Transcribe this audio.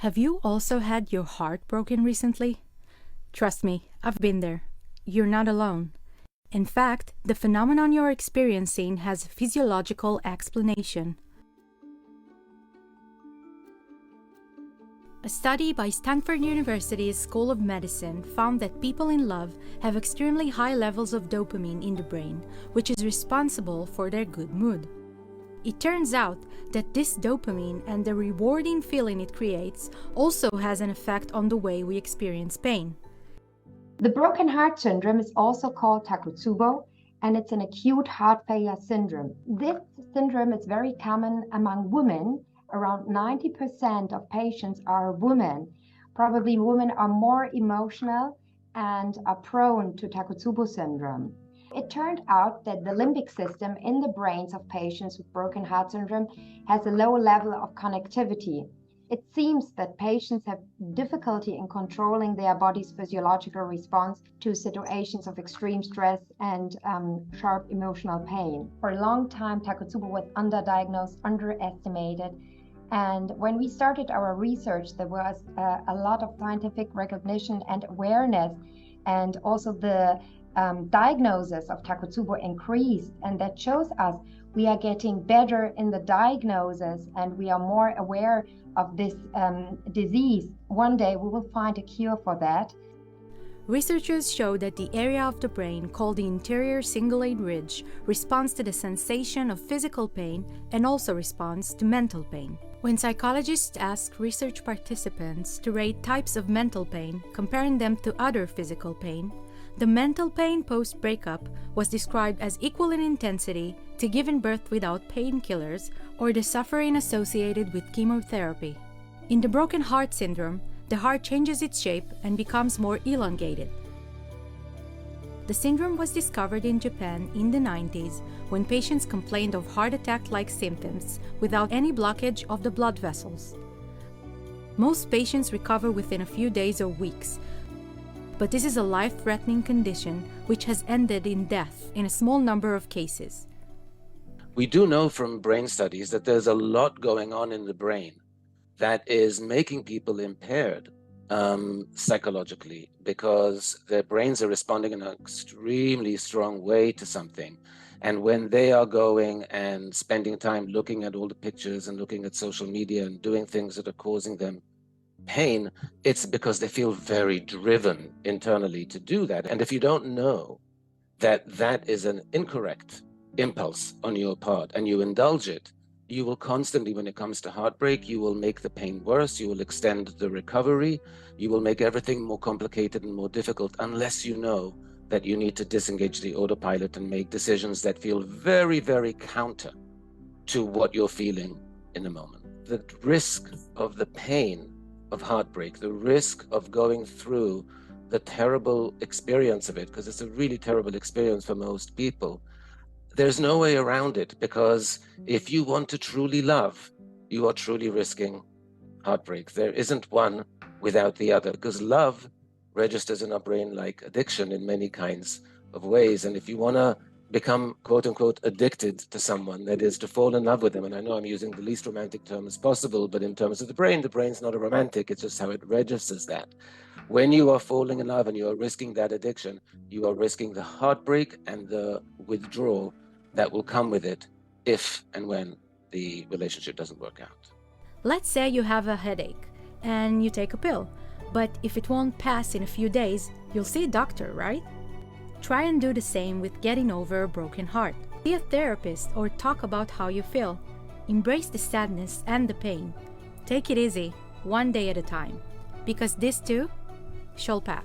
Have you also had your heart broken recently? Trust me, I've been there. You're not alone. In fact, the phenomenon you're experiencing has a physiological explanation. A study by Stanford University's School of Medicine found that people in love have extremely high levels of dopamine in the brain, which is responsible for their good mood. It turns out that this dopamine and the rewarding feeling it creates also has an effect on the way we experience pain. The broken heart syndrome is also called Takotsubo, and it's an acute heart failure syndrome. This syndrome is very common among women. Around 90% of patients are women. Probably women are more emotional and are prone to Takotsubo syndrome. It turned out that the limbic system in the brains of patients with broken heart syndrome has a low level of connectivity. It seems that patients have difficulty in controlling their body's physiological response to situations of extreme stress and sharp emotional pain. For a long time, Takotsubo was underdiagnosed, underestimated. And when we started our research, there was a lot of scientific recognition and awareness, and also the diagnosis of Takotsubo increased, and that shows us we are getting better in the diagnosis and we are more aware of this disease. One day we will find a cure for that. Researchers show that the area of the brain called the anterior cingulate ridge responds to the sensation of physical pain and also responds to mental pain. When psychologists ask research participants to rate types of mental pain, comparing them to other physical pain, the mental pain post-breakup was described as equal in intensity to giving birth without painkillers or the suffering associated with chemotherapy. In the broken heart syndrome, the heart changes its shape and becomes more elongated. The syndrome was discovered in Japan in the 90s when patients complained of heart attack-like symptoms without any blockage of the blood vessels. Most patients recover within a few days or weeks, but this is a life-threatening condition which has ended in death in a small number of cases. We do know from brain studies that there's a lot going on in the brain that is making people impaired psychologically, because their brains are responding in an extremely strong way to something. And when they are going and spending time looking at all the pictures and looking at social media and doing things that are causing them pain, it's because they feel very driven internally to do that. And if you don't know that that is an incorrect impulse on your part and you indulge it, you will constantly, when it comes to heartbreak, you will make the pain worse, you will extend the recovery, you will make everything more complicated and more difficult unless you know that you need to disengage the autopilot and make decisions that feel very, very counter to what you're feeling in the moment. The risk of the pain of heartbreak, the risk of going through the terrible experience of it, because it's a really terrible experience for most people, there's no way around it, because if you want to truly love, you are truly risking heartbreak. There isn't one without the other, because love registers in our brain like addiction in many kinds of ways. And if you want to become, quote unquote, addicted to someone, that is to fall in love with them, and I know I'm using the least romantic term as possible, but in terms of the brain's not a romantic, it's just how it registers that. When you are falling in love and you are risking that addiction, you are risking the heartbreak and the withdrawal that will come with it if and when the relationship doesn't work out. Let's say you have a headache and you take a pill, but if it won't pass in a few days, you'll see a doctor, right? Try and do the same with getting over a broken heart. See a therapist or talk about how you feel. Embrace the sadness and the pain. Take it easy, one day at a time, because this too shall pass.